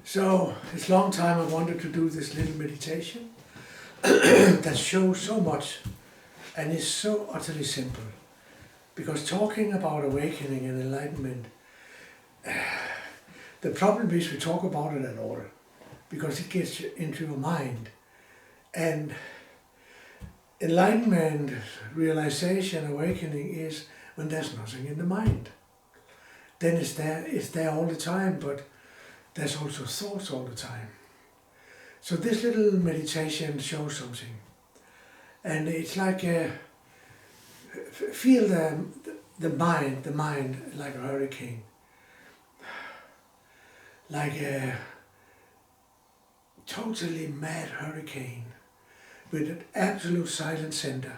So it's a long time I wanted to do this little meditation that shows so much and is so utterly simple. Because talking about awakening and enlightenment, the problem is we talk about it at all, because it gets into your mind. And enlightenment, realization, awakening is when there's nothing in the mind. Then it's there all the time, but there's also thoughts all the time. So this little meditation shows something. And it's like feel the mind like a hurricane. Like a totally mad hurricane with an absolute silent center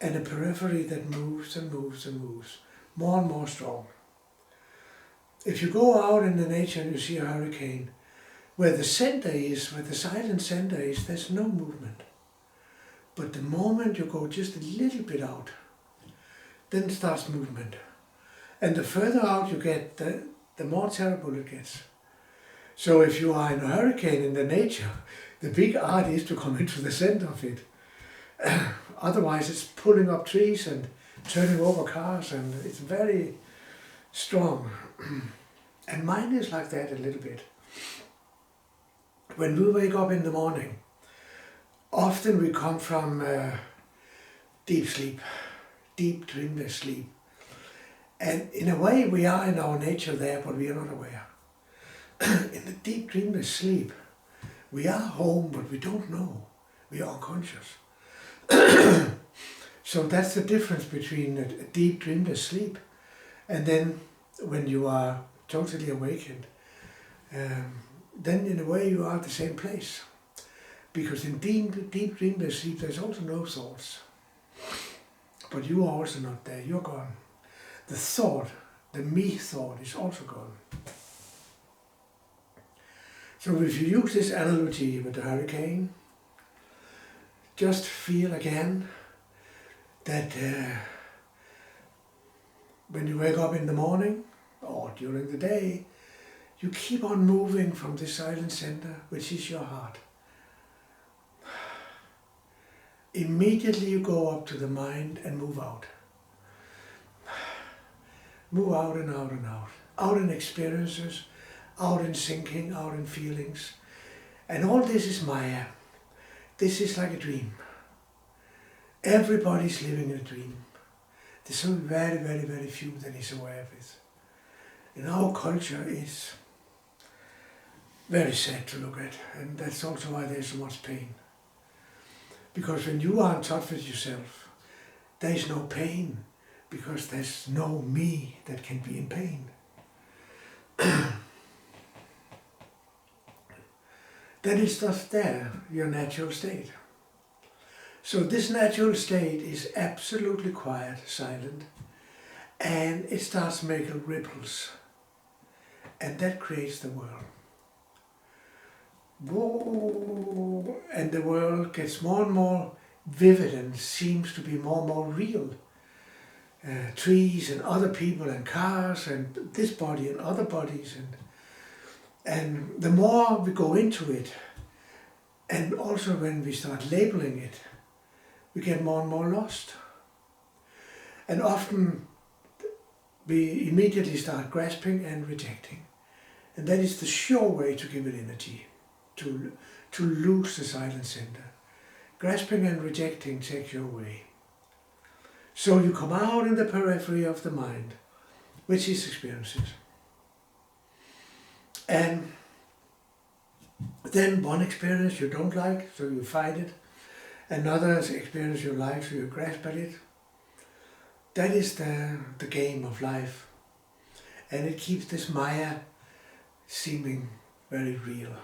and a periphery that moves and moves and moves, more and more strong. If you go out in the nature and you see a hurricane, where the center is, where the silent center is, there's no movement. But the moment you go just a little bit out, then starts movement. And the further out you get, the more terrible it gets. So if you are in a hurricane in the nature, the big art is to come into the center of it. Otherwise it's pulling up trees and turning over cars, and it's very strong. And mind is like that a little bit. When we wake up in the morning, often we come from deep sleep, deep dreamless sleep. And in a way we are in our nature there, but we are not aware. In the deep dreamless sleep, we are home, but we don't know. We are unconscious. So that's the difference between a deep dreamless sleep and then when you are totally awakened. Then in a way you are at the same place. Because in deep dreamless sleep there's also no thoughts. But you are also not there, you're gone. The thought, the me thought is also gone. So if you use this analogy with the hurricane, just feel again that when you wake up in the morning or during the day, you keep on moving from the silent center, which is your heart. Immediately you go up to the mind and move out. Move out and out and out. Out in experiences, out in thinking, out in feelings. And all this is Maya. This is like a dream. Everybody's living in a dream. There's only very, very, very few that is aware of it. In our culture it's very sad to look at, and that's also why there's so much pain. Because when you are in touch with yourself, there is no pain, because there's no me that can be in pain. Then it's just there, your natural state. So this natural state is absolutely quiet, silent, and it starts making ripples. And that creates the world. Whoa, and the world gets more and more vivid and seems to be more and more real. Trees and other people and cars and this body and other bodies. And the more we go into it, and also when we start labeling it, we get more and more lost. And often we immediately start grasping and rejecting. And that is the sure way to give it energy, to lose the silent center. Grasping and rejecting takes you away. So you come out in the periphery of the mind, which is experiences. And then one experience you don't like, so you fight it. Another experience you like, so you grasp at it. That is the game of life. And it keeps this Maya seeming very real.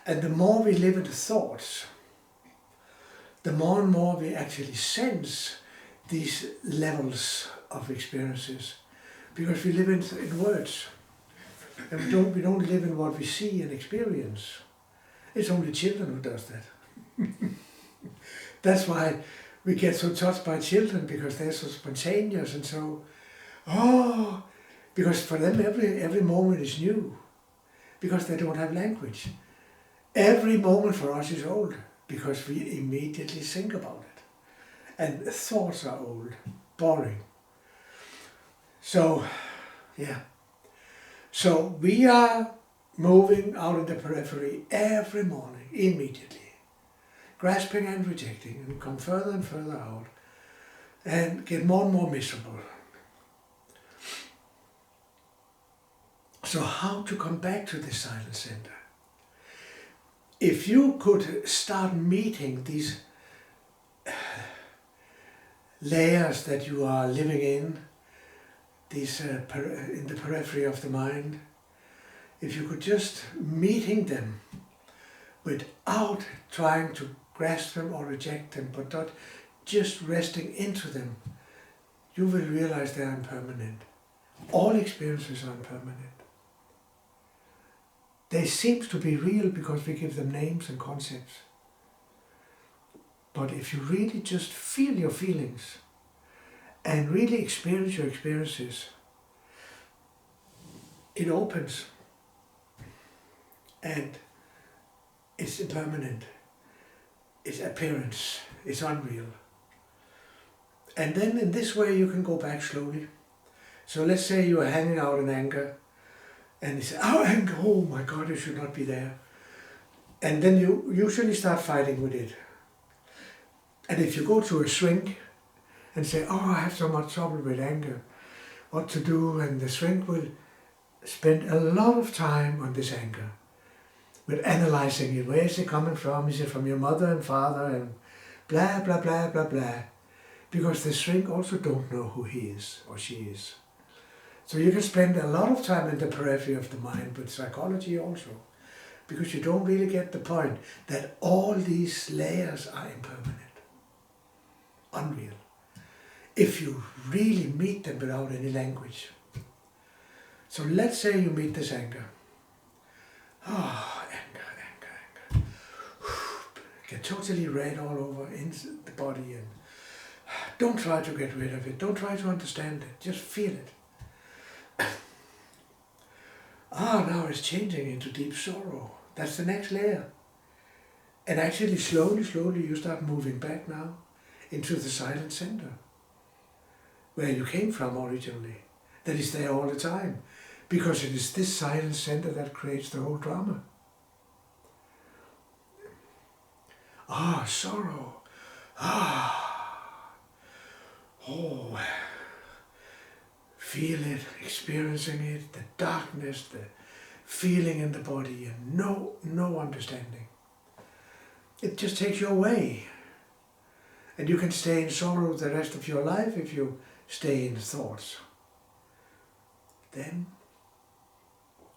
And the more we live in the thoughts, the more and more we actually sense these levels of experiences. Because we live in words. And we don't live in what we see and experience. It's only children who does that. That's why we get so touched by children, because they're so spontaneous and so, because for them every moment is new. because they don't have language. Every moment for us is old because we immediately think about it. And thoughts are old, boring. So, yeah. So we are moving out in the periphery every morning, immediately. Grasping and rejecting, and come further and further out. And get more and more miserable. So how to come back to the silent center? If you could start meeting these layers that you are living in, these in the periphery of the mind, if you could just meeting them without trying to grasp them or reject them, but not just resting into them, you will realize they are impermanent. All experiences are impermanent. They seem to be real because we give them names and concepts. But if you really just feel your feelings and really experience your experiences, it opens and it's impermanent. It's appearance. It's unreal. And then in this way you can go back slowly. So let's say you are hanging out in anger and you say, oh, anger, oh my God, you should not be there. And then you usually start fighting with it. And if you go to a shrink and say, oh, I have so much trouble with anger, what to do? And the shrink will spend a lot of time on this anger, with analyzing it. Where is it coming from? Is it from your mother and father? And blah, blah, blah, blah, blah. Because the shrink also don't know who he is or she is. So you can spend a lot of time in the periphery of the mind with psychology also, because you don't really get the point that all these layers are impermanent, unreal, if you really meet them without any language. So let's say you meet this anger. Oh, anger. Get totally red all over in the body, and don't try to get rid of it. Don't try to understand it. Just feel it. Now it's changing into deep sorrow. That's the next layer. And actually slowly you start moving back now into the silent center, where you came from originally. That is there all the time. Because it is this silent center that creates the whole drama. Sorrow. Oh. Feel it, experiencing it, the darkness, the feeling in the body, and no understanding. It just takes you away. And you can stay in sorrow the rest of your life if you stay in thoughts. Then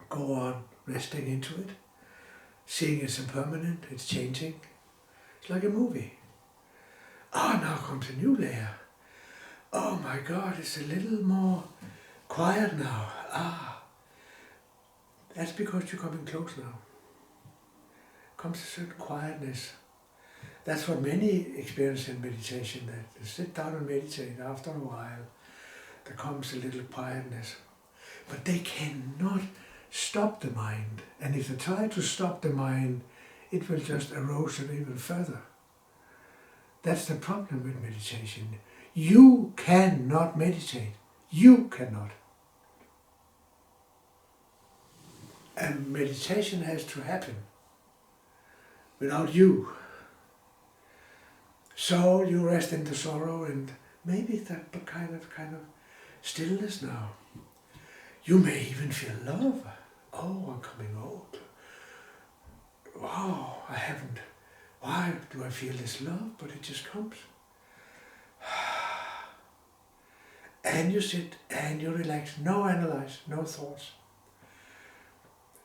go on resting into it, seeing it's impermanent, it's changing. It's like a movie. Now comes a new layer. Oh my God, it's a little more quiet now. That's because you're coming close now. Comes a certain quietness. That's what many experience in meditation, that they sit down and meditate. After a while, there comes a little quietness. But they cannot stop the mind. And if they try to stop the mind, it will just erosion even further. That's the problem with meditation. You cannot meditate. You cannot. And meditation has to happen without you. So you rest in the sorrow, and maybe that kind of stillness now. You may even feel love. Oh, I'm coming old. Wow, I haven't. Why do I feel this love? But it just comes. And you sit and you relax, no analyze, no thoughts.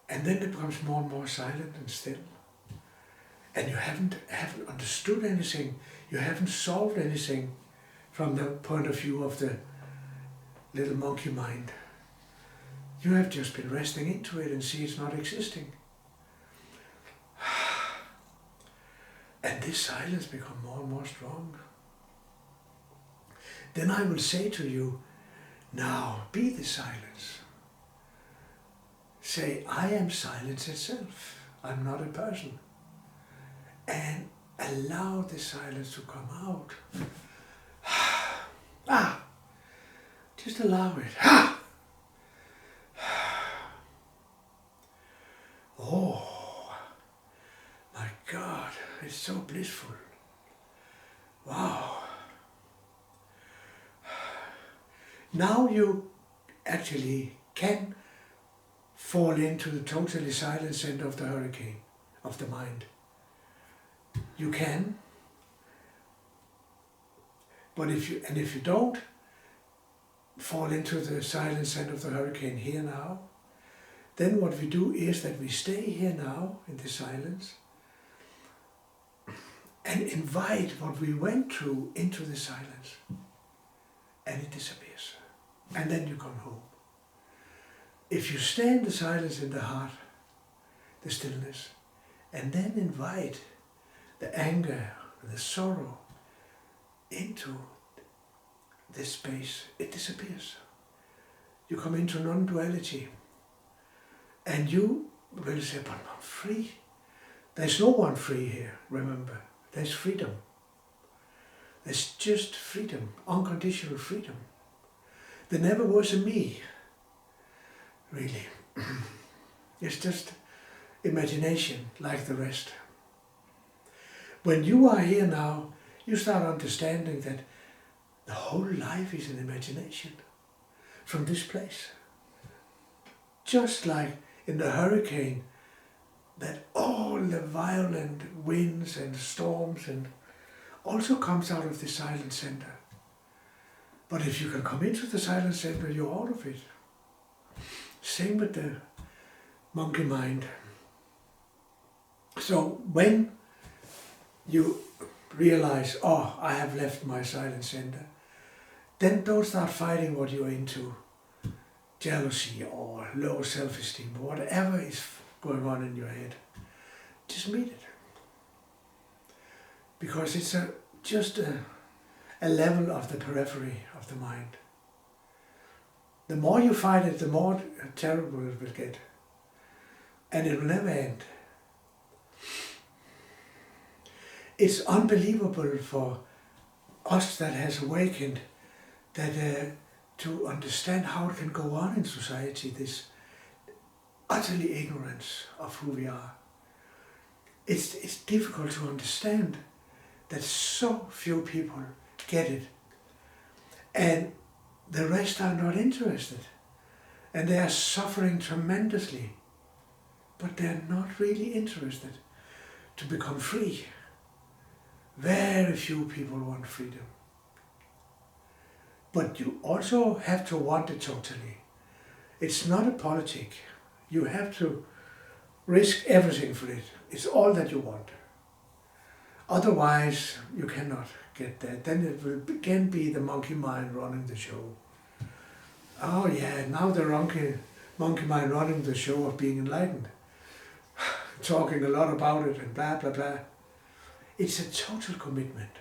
And then it becomes more and more silent and still. And you haven't understood anything, you haven't solved anything from the point of view of the little monkey mind. You have just been resting into it and see it's not existing. And this silence becomes more and more strong. Then I will say to you, now be the silence. say, I am silence itself. I'm not a person. And allow the silence to come out. Just allow it. Oh, my God, it's so blissful. Wow. Now you actually can fall into the totally silent center of the hurricane, of the mind. You can, but if you don't fall into the silent center of the hurricane here now, then what we do is that we stay here now in the silence and invite what we went through into the silence, and it disappears. And then you come home. If you stay in the silence in the heart, the stillness, and then invite the anger, the sorrow into this space, it disappears. You come into non-duality, and you will say, but I'm free. There's no one free here, remember. There's freedom. There's just freedom, unconditional freedom. There never was a me, really. It's just imagination like the rest. When you are here now, you start understanding that the whole life is an imagination from this place. Just like in the hurricane, that all the violent winds and storms and also comes out of the silent center. But if you can come into the silent center, you're out of it. Same with the monkey mind. So when you realize, oh, I have left my silent center, then don't start fighting what you're into. Jealousy or low self-esteem or whatever is going on in your head. Just meet it. Because it's just a level of the periphery of the mind. The more you fight it, the more terrible it will get. And it will never end. It's unbelievable for us that has awakened that to understand how it can go on in society, this utterly ignorance of who we are. It's difficult to understand that so few people get it, and the rest are not interested, and they are suffering tremendously, but they're not really interested to become free. Very few people want freedom. But you also have to want it totally. It's not a politic. You have to risk everything for it. It's all that you want. Otherwise, you cannot get that. Then it will again be the monkey mind running the show. Oh yeah, now the monkey mind running the show of being enlightened. Talking a lot about it and blah, blah, blah. It's a total commitment.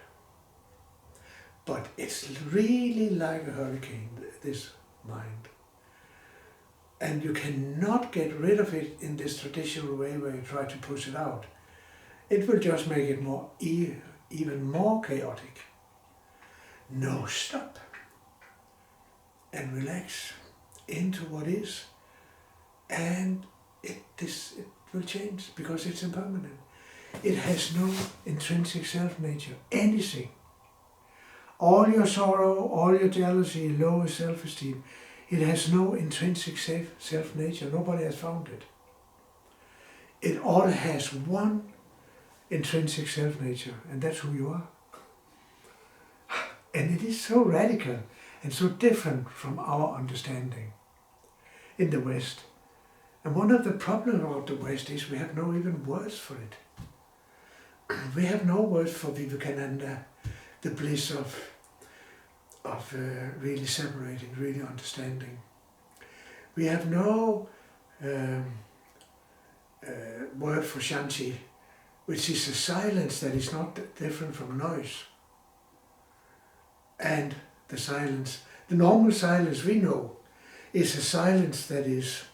But it's really like a hurricane, this mind. And you cannot get rid of it in this traditional way where you try to push it out. It will just make it more, even more chaotic. No, stop. And relax into what is. And it will change because it's impermanent. It has no intrinsic self-nature, anything. All your sorrow, all your jealousy, low self-esteem, it has no intrinsic self-nature. Nobody has found it. It all has one intrinsic self-nature, and that's who you are. And it is so radical and so different from our understanding in the West. And one of the problems about the West is we have no even words for it. We have no words for Vivekananda, the bliss of really separating, really understanding. We have no word for Shanti, which is a silence that is not different from noise. And the silence, the normal silence we know, is a silence that is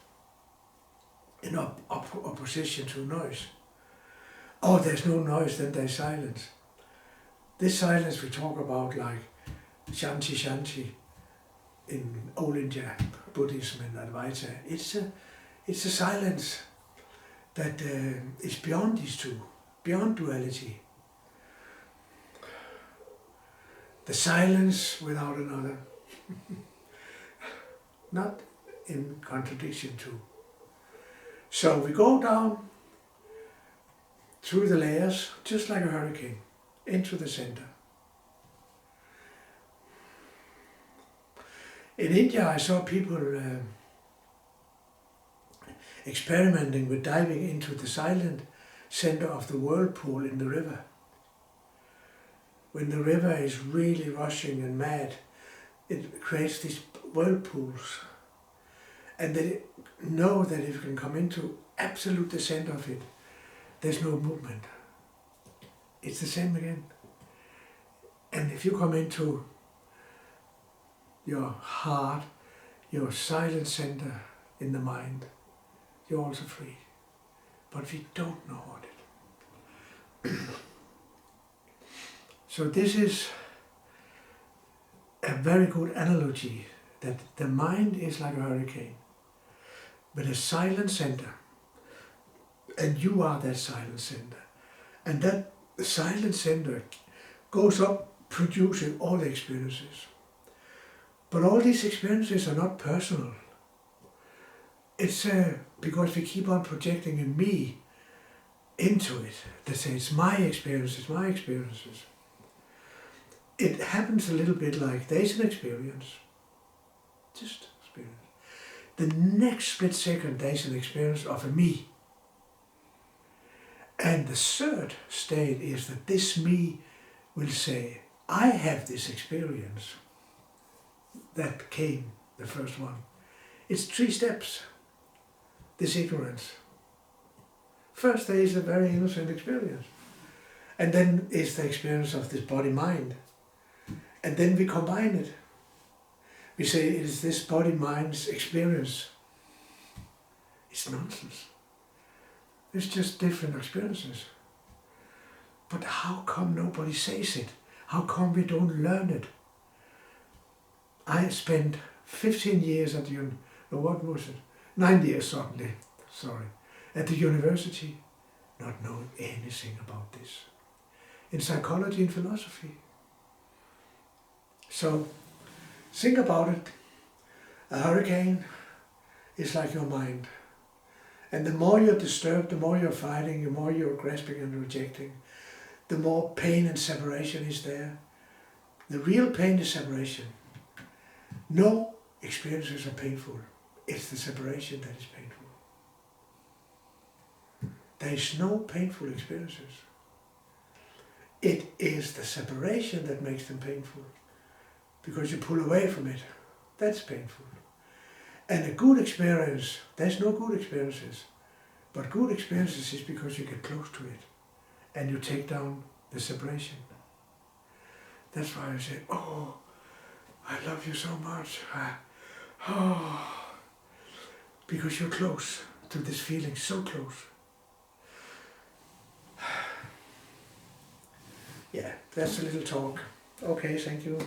in opposition to noise. Oh, there's no noise, then there's silence. This silence we talk about, like Shanti Shanti in old India, Buddhism and Advaita, it's a silence that is beyond these two, beyond duality. The silence without another, not in contradiction to. So we go down through the layers, just like a hurricane, into the center. In India, I saw people experimenting with diving into the silent center of the whirlpool in the river. When the river is really rushing and mad, it creates these whirlpools. And they know that if you can come into absolute the center of it, there's no movement. It's the same again. And if you come into your heart, your silent center in the mind, you're also free. But we don't know what it. So this is a very good analogy that the mind is like a hurricane with a silent center, and you are that silent center. And that silent center goes up producing all the experiences. But all these experiences are not personal. It's because we keep on projecting a me into it. They say it's my experiences, my experiences. It happens a little bit like there's an experience, just experience. The next split second there's an experience of a me. And the third state is that this me will say, I have this experience that came, the first one. It's 3 steps, this ignorance. First there is a very innocent experience. And then is the experience of this body-mind. And then we combine it. We say it is this body-mind's experience. It's nonsense. It's just different experiences. But how come nobody says it? How come we don't learn it? I spent 15 years at the, 9 years suddenly, at the university, not knowing anything about this. In psychology and philosophy. So, think about it. A hurricane is like your mind. And the more you're disturbed, the more you're fighting, the more you're grasping and rejecting, the more pain and separation is there. The real pain is separation. No experiences are painful. It's the separation that is painful. There is no painful experiences. It is the separation that makes them painful. Because you pull away from it. That's painful. And a good experience, there's no good experiences. But good experiences is because you get close to it. And you take down the separation. That's why I say, oh, I love you so much. Because you're close to this feeling, so close. Yeah, that's a little talk. Okay, thank you.